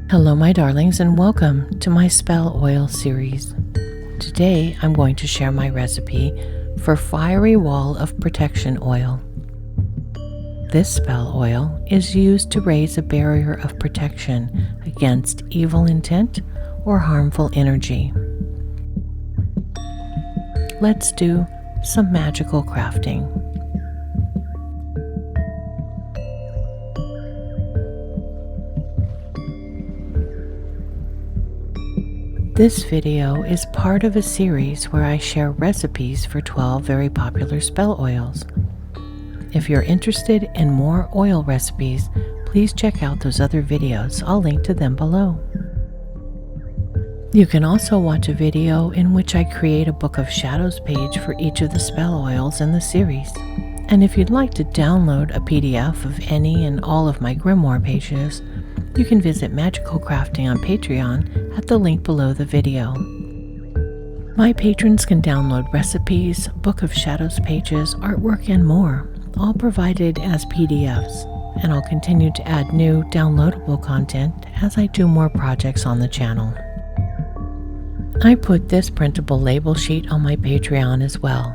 Hello my darlings, and welcome to my spell oil series. Today I'm going to share my recipe for Fiery Wall of Protection oil. This spell oil is used to raise a barrier of protection against evil intent or harmful energy. Let's do some magical crafting. This video is part of a series where I share recipes for 12 very popular spell oils. If you're interested in more oil recipes, please check out those other videos. I'll link to them below. You can also watch a video in which I create a Book of Shadows page for each of the spell oils in the series. And if you'd like to download a PDF of any and all of my grimoire pages, you can visit Magical Crafting on Patreon at the link below the video. My patrons can download recipes, Book of Shadows pages, artwork, and more, all provided as PDFs, and I'll continue to add new downloadable content as I do more projects on the channel. I put this printable label sheet on my Patreon as well.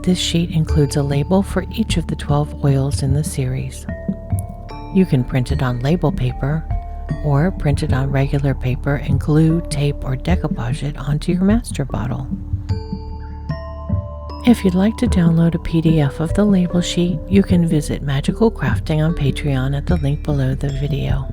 This sheet includes a label for each of the 12 oils in the series. You can print it on label paper, or print it on regular paper and glue, tape, or decoupage it onto your master bottle. If you'd like to download a PDF of the label sheet, you can visit Magical Crafting on Patreon at the link below the video.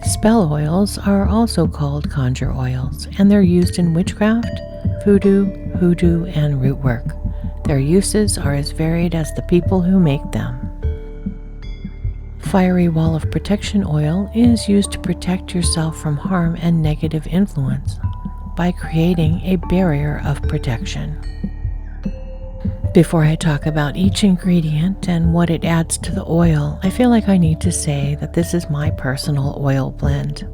Spell oils are also called conjure oils, and they're used in witchcraft, voodoo, hoodoo, and root work. Their uses are as varied as the people who make them. Fiery Wall of Protection oil is used to protect yourself from harm and negative influence by creating a barrier of protection. Before I talk about each ingredient and what it adds to the oil, I feel like I need to say that this is my personal oil blend.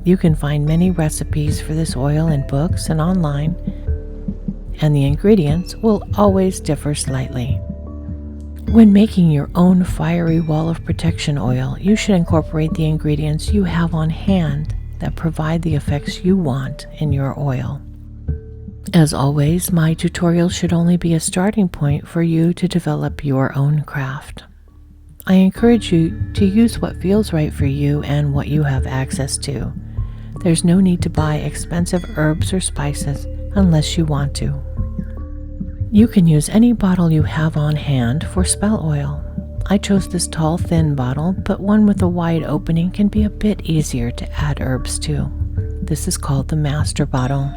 You can find many recipes for this oil in books and online, and the ingredients will always differ slightly. When making your own Fiery Wall of Protection oil, you should incorporate the ingredients you have on hand that provide the effects you want in your oil. As always, my tutorial should only be a starting point for you to develop your own craft. I encourage you to use what feels right for you and what you have access to. There's no need to buy expensive herbs or spices unless you want to. You can use any bottle you have on hand for spell oil. I chose this tall, thin bottle, but one with a wide opening can be a bit easier to add herbs to. This is called the master bottle.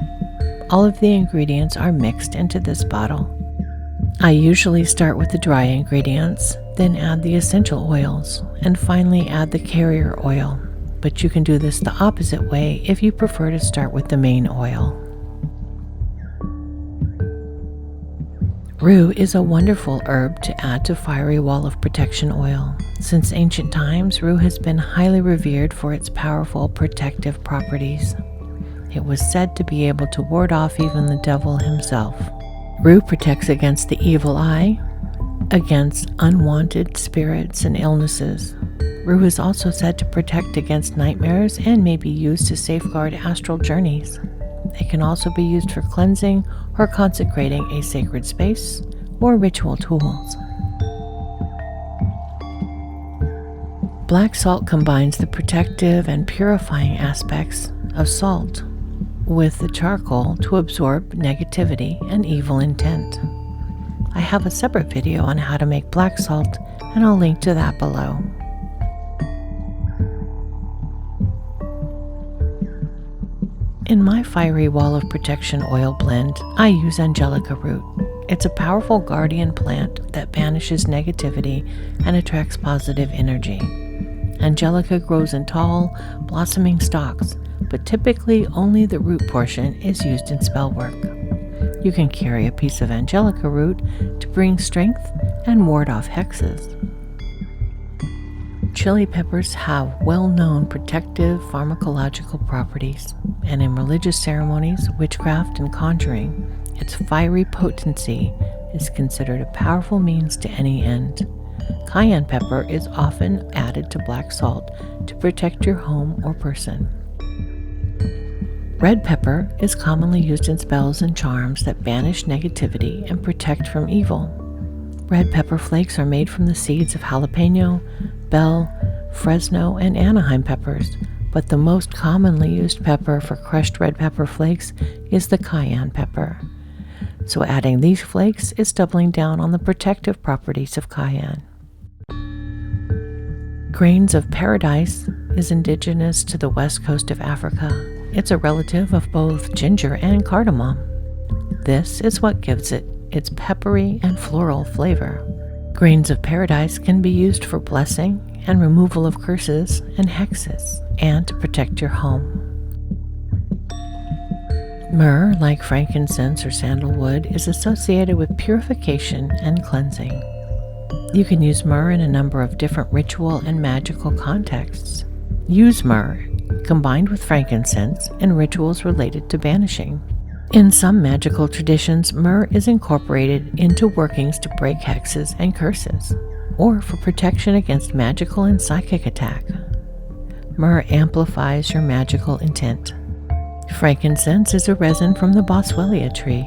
All of the ingredients are mixed into this bottle. I usually start with the dry ingredients, then add the essential oils, and finally add the carrier oil. But you can do this the opposite way if you prefer to start with the main oil. Rue is a wonderful herb to add to Fiery Wall of Protection oil. Since ancient times, rue has been highly revered for its powerful protective properties. It was said to be able to ward off even the devil himself. Rue protects against the evil eye, against unwanted spirits and illnesses. Rue is also said to protect against nightmares and may be used to safeguard astral journeys. It can also be used for cleansing or consecrating a sacred space or ritual tools. Black salt combines the protective and purifying aspects of salt with the charcoal to absorb negativity and evil intent. I have a separate video on how to make black salt, and I'll link to that below. In my Fiery Wall of Protection oil blend, I use Angelica root. It's a powerful guardian plant that banishes negativity and attracts positive energy. Angelica grows in tall, blossoming stalks, but typically only the root portion is used in spell work. You can carry a piece of Angelica root to bring strength and ward off hexes. Chili peppers have well-known protective pharmacological properties, and in religious ceremonies, witchcraft, and conjuring, its fiery potency is considered a powerful means to any end. cayenne pepper is often added to black salt to protect your home or person. Red pepper is commonly used in spells and charms that banish negativity and protect from evil. Red pepper flakes are made from the seeds of jalapeno, bell, Fresno, and Anaheim peppers, but the most commonly used pepper for crushed red pepper flakes is the cayenne pepper. So adding these flakes is doubling down on the protective properties of cayenne. Grains of paradise is indigenous to the west coast of Africa. It's a relative of both ginger and cardamom. This is what gives it its peppery and floral flavor. Grains of paradise can be used for blessing and removal of curses and hexes, and to protect your home. Myrrh, like frankincense or sandalwood, is associated with purification and cleansing. You can use myrrh in a number of different ritual and magical contexts. Use myrrh combined with frankincense in rituals related to banishing. In some magical traditions, myrrh is incorporated into workings to break hexes and curses, or for protection against magical and psychic attack. Myrrh amplifies your magical intent. Frankincense is a resin from the boswellia tree.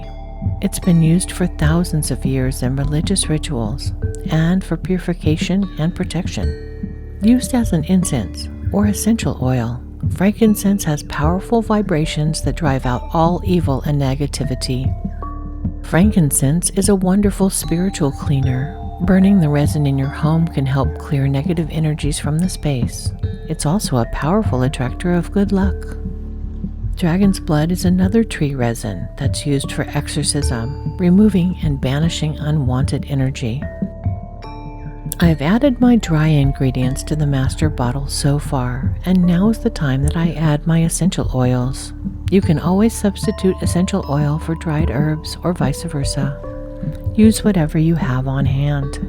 It's been used for thousands of years in religious rituals and for purification and protection. Used as an incense or essential oil, frankincense has powerful vibrations that drive out all evil and negativity. Frankincense is a wonderful spiritual cleaner. Burning the resin in your home can help clear negative energies from the space. It's also a powerful attractor of good luck. Dragon's blood is another tree resin that's used for exorcism, removing and banishing unwanted energy. I've added my dry ingredients to the master bottle so far, and now is the time that I add my essential oils. You can always substitute essential oil for dried herbs or vice versa. Use whatever you have on hand.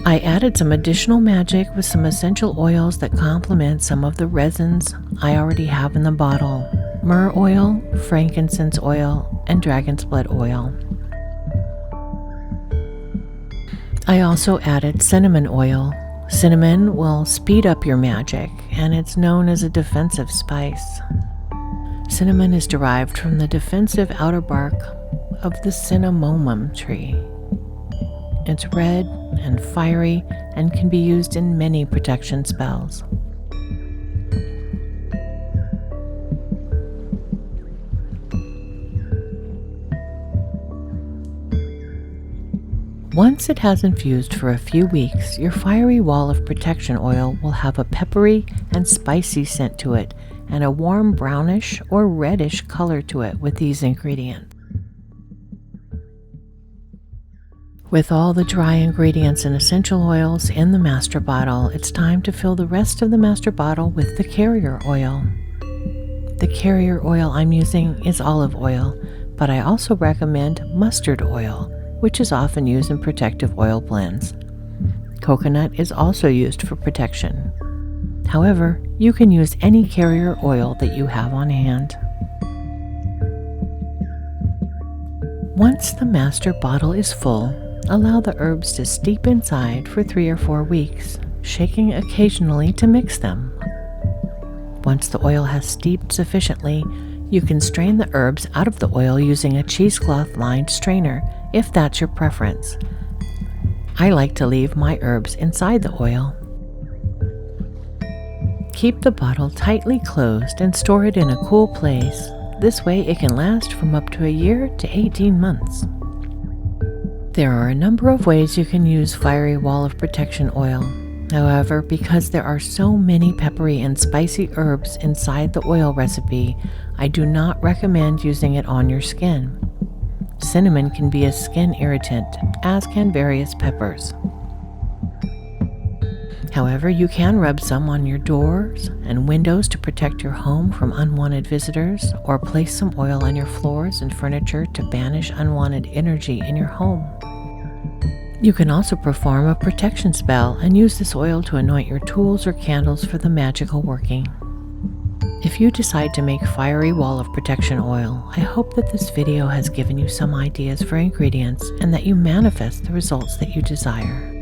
I added some additional magic with some essential oils that complement some of the resins I already have in the bottle: myrrh oil, frankincense oil, and dragon's blood oil. I also added cinnamon oil. Cinnamon will speed up your magic, and it's known as a defensive spice. Cinnamon is derived from the defensive outer bark of the cinnamomum tree. It's red and fiery and can be used in many protection spells. Once it has infused for a few weeks, your fiery wall of protection oil will have a peppery and spicy scent to it and a warm brownish or reddish color to it with these ingredients. With all the dry ingredients and essential oils in the master bottle, it's time to fill the rest of the master bottle with the carrier oil. The carrier oil I'm using is olive oil, but I also recommend mustard oil, which is often used in protective oil blends. Coconut is also used for protection. However, you can use any carrier oil that you have on hand. Once the master bottle is full, allow the herbs to steep inside for 3 or 4 weeks, shaking occasionally to mix them. Once the oil has steeped sufficiently, you can strain the herbs out of the oil using a cheesecloth-lined strainer if that's your preference. I like to leave my herbs inside the oil. Keep the bottle tightly closed and store it in a cool place. This way it can last from up to a year to 18 months. There are a number of ways you can use fiery wall of protection oil. However, because there are so many peppery and spicy herbs inside the oil recipe, I do not recommend using it on your skin. Cinnamon can be a skin irritant, as can various peppers. However, you can rub some on your doors and windows to protect your home from unwanted visitors, or place some oil on your floors and furniture to banish unwanted energy in your home. You can also perform a protection spell and use this oil to anoint your tools or candles for the magical working. If you decide to make fiery wall of protection oil, I hope that this video has given you some ideas for ingredients and that you manifest the results that you desire.